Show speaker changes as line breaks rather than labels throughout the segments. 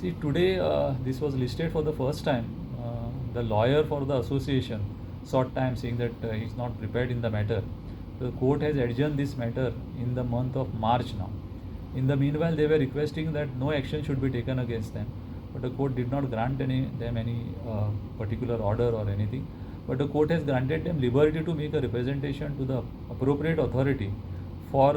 See, today this was listed for the first time. The lawyer for the association sought time saying that he is not prepared in the matter. The court has adjourned this matter in the month of March now. In the meanwhile, they were requesting that no action should be taken against them, but the court did not grant them any particular order or anything. But the court has granted them liberty to make a representation to the appropriate authority for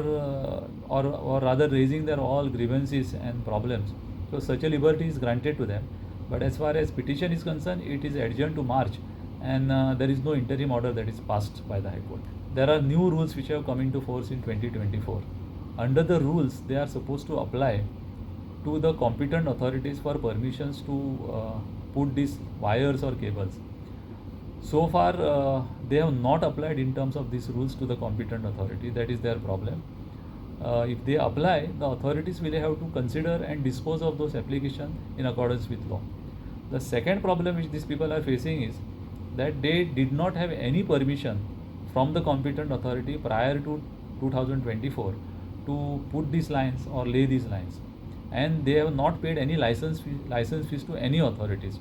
or rather raising their all grievances and problems. So such a liberty is granted to them. But as far as petition is concerned, it is adjourned to March, and there is no interim order that is passed by the High Court. There are new rules which have come into force in 2024. Under the rules, they are supposed to apply to the competent authorities for permissions to put these wires or cables. So far, they have not applied in terms of these rules to the competent authority. That is their problem. If they apply, the authorities will have to consider and dispose of those applications in accordance with law. The second problem which these people are facing is that they did not have any permission from the competent authority prior to 2024 to put these lines or lay these lines, and they have not paid any license fees to any authorities.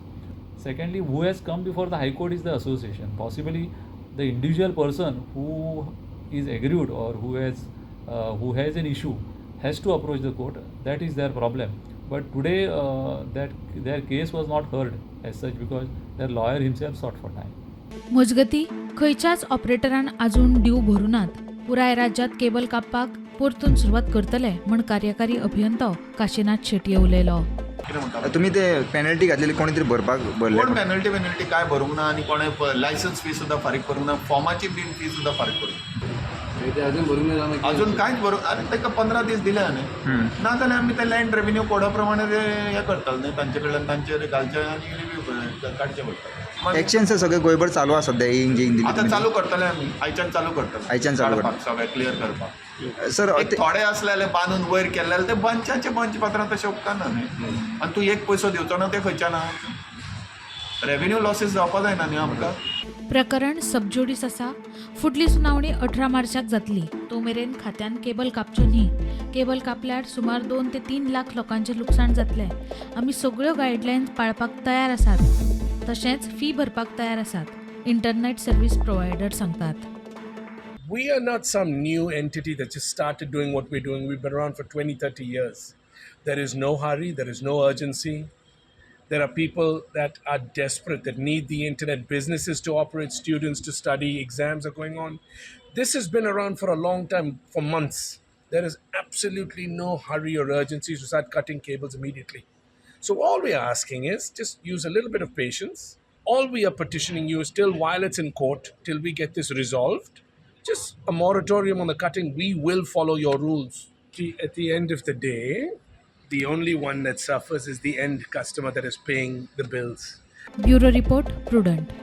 Secondly, who has come before the High Court is the association. Possibly the individual person who is aggrieved or who has an issue has to approach the court. That is their problem. But today that their case was not heard as such because their lawyer himself sought for time.
मजगती खंयच्याच ऑपरेटरान अजून due भरूनात. पुराय राज्यात cable कापपाक परतून सुरवात करतले म्हण कार्यकारी अभियंतो काशीनाथ शेटये उलयलो.
तुम्ही ते पेनल्टी घातलेली कोणीतरी भरपाक
कोण पेनल्टी काय भरूंक ना आणि कोणे लायसन्स फी सुद्धा फारीक करूंक ना, फॉर्माची बीन फी सुद्धा फारीक करूंक अजून कांयच भरूंक. अरे ताका 15 दीस दिले न्ही, ना जाल्यार आमी ते लँड रेव्हेन्यू कोडा प्रमाणे हे करताले न्ही, तांचे कडल्यान तांचेर घालचे आनी रिव्यू काडचे पडटा.
एक्शन्स सगळे गोंयभर चालू आसा सध्या इंजीन
आतां चालू करतले आमी, आयच्यान चालू करतले सगळें क्लियर करपाक.
सर
थोडे असले जाल्यार बांदून वयर केले जाल्यार ते बंचाचे बंच पात्रां तशें उपकारना न्ही, आनी तूं एक पयसो दिवचो ना ते खंयच्या ना. रेव्हेन्यू लॉसीस जावपा जायना न्ही आमकां.
प्रकरण सबज्युडिस आसा. फुडली सुनावणी 18 मार्चाक जातली. तो मेरेन खात्यान केबल कापच्यो न्ही. केबल कापल्यार सुमार 2 ते 3 लाख लोकांचें लुकसाण जातलें. आमी सगळ्यो गायडलायन्स पाळपाक तयार आसात, तशेंच फी भरपाक तयार आसात, इंटरनेट सर्व्हिस प्रोवायडर सांगतात.
We are not some new entity that just started doing what we're doing. We've been around for 20, 30 years. There is no hurry. There is no urgency. There are people that are desperate, that need the internet, businesses to operate, students to study, exams are going on. This has been around for a long time, for months. There is absolutely no hurry or urgency to start cutting cables immediately. So all we are asking is just use a little bit of patience. All we are petitioning you is till while it's in court, till we get this resolved, just a moratorium on the cutting. We will follow your rules. At the end of the day, the only one that suffers is the end customer that is paying the bills.
Bureau report, prudent.